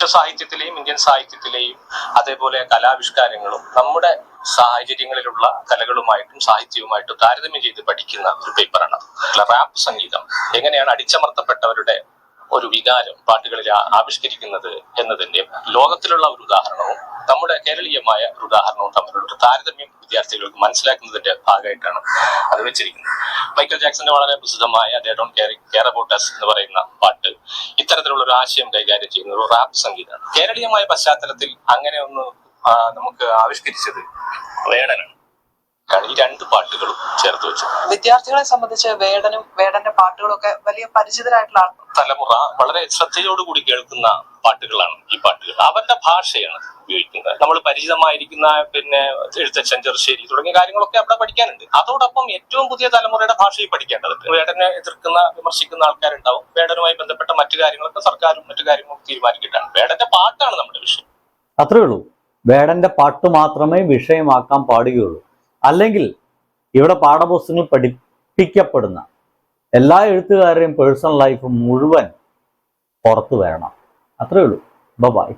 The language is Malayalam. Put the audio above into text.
സാഹിത്യത്തിലെയും ഇന്ത്യൻ സാഹിത്യത്തിലെയും അതേപോലെ കലാവിഷ്കാരങ്ങളും നമ്മുടെ സാഹചര്യങ്ങളിലുള്ള കലകളുമായിട്ടും സാഹിത്യവുമായിട്ടും താരതമ്യം ചെയ്ത് പഠിക്കുന്ന ഒരു പേപ്പറാണ്. റാപ്പ് സംഗീതം എങ്ങനെയാണ് അടിച്ചമർത്തപ്പെട്ടവരുടെ ഒരു വികാരം പാട്ടുകളിൽ ആവിഷ്കരിക്കുന്നത് എന്നതിന്റെ ലോകത്തിലുള്ള ഒരു ഉദാഹരണവും നമ്മുടെ കേരളീയമായ ഒരു ഉദാഹരണവും തമ്മിലുള്ള ഒരു താരതമ്യം വിദ്യാർത്ഥികൾക്ക് മനസ്സിലാക്കുന്നതിന്റെ ഭാഗമായിട്ടാണ് അത് വെച്ചിരിക്കുന്നത്. മൈക്കൽ ജാക്സന്റെ വളരെ പ്രസിദ്ധമായ "They Don't Care About Us" എന്ന് പറയുന്ന പാട്ട് ഇത്തരത്തിലുള്ള ഒരു ആശയം കൈകാര്യം ചെയ്യുന്ന ഒരു റാപ്പ് സംഗീതമാണ്. കേരളീയമായ പശ്ചാത്തലത്തിൽ അങ്ങനെ ഒന്ന് നമുക്ക് ആവിഷ്കരിച്ചത് വേടനാണ്. ഈ രണ്ട് പാട്ടുകളും ചേർത്ത് വെച്ചു. വിദ്യാർത്ഥികളെ സംബന്ധിച്ച് വേടന്റെ പാട്ടുകളും ഒക്കെ വലിയ പരിചിതരായിട്ടുള്ള തലമുറ വളരെ ശ്രദ്ധയോടുകൂടി കേൾക്കുന്ന പാട്ടുകളാണ് ഈ പാട്ടുകൾ. അവരുടെ ഭാഷയാണ് ഉപയോഗിക്കുന്നത്. നമ്മൾ പരിചിതമായിരിക്കുന്ന എഴുത്തച്ഛൻ, ചെറുശ്ശേരി തുടങ്ങിയ കാര്യങ്ങളൊക്കെ അവിടെ പഠിക്കാനുണ്ട്. അതോടൊപ്പം ഏറ്റവും പുതിയ തലമുറയുടെ ഭാഷയും പഠിക്കേണ്ടതുണ്ട്. വേടനെ എതിർക്കുന്ന വിമർശിക്കുന്ന ആൾക്കാരുണ്ടാവും. വേടനുമായി ബന്ധപ്പെട്ട മറ്റു കാര്യങ്ങളൊക്കെ സർക്കാരും മറ്റു കാര്യങ്ങളും തീരുമാനിക്കിട്ടാണ്. വേടന്റെ പാട്ടാണ് നമ്മുടെ വിഷയം. അത്രേ ഉള്ളൂ. വേടന്റെ പാട്ട് മാത്രമേ വിഷയമാക്കാൻ പാടുകയുള്ളൂ. അല്ലെങ്കിൽ ഇവിടെ പാഠപുസ്തകങ്ങൾ പഠിപ്പിക്കപ്പെടുന്ന എല്ലാ എഴുത്തുകാരുടെയും പേഴ്സണൽ ലൈഫ് മുഴുവൻ പുറത്തു വരണം. അത്രേ ഉള്ളൂ. ബൈ.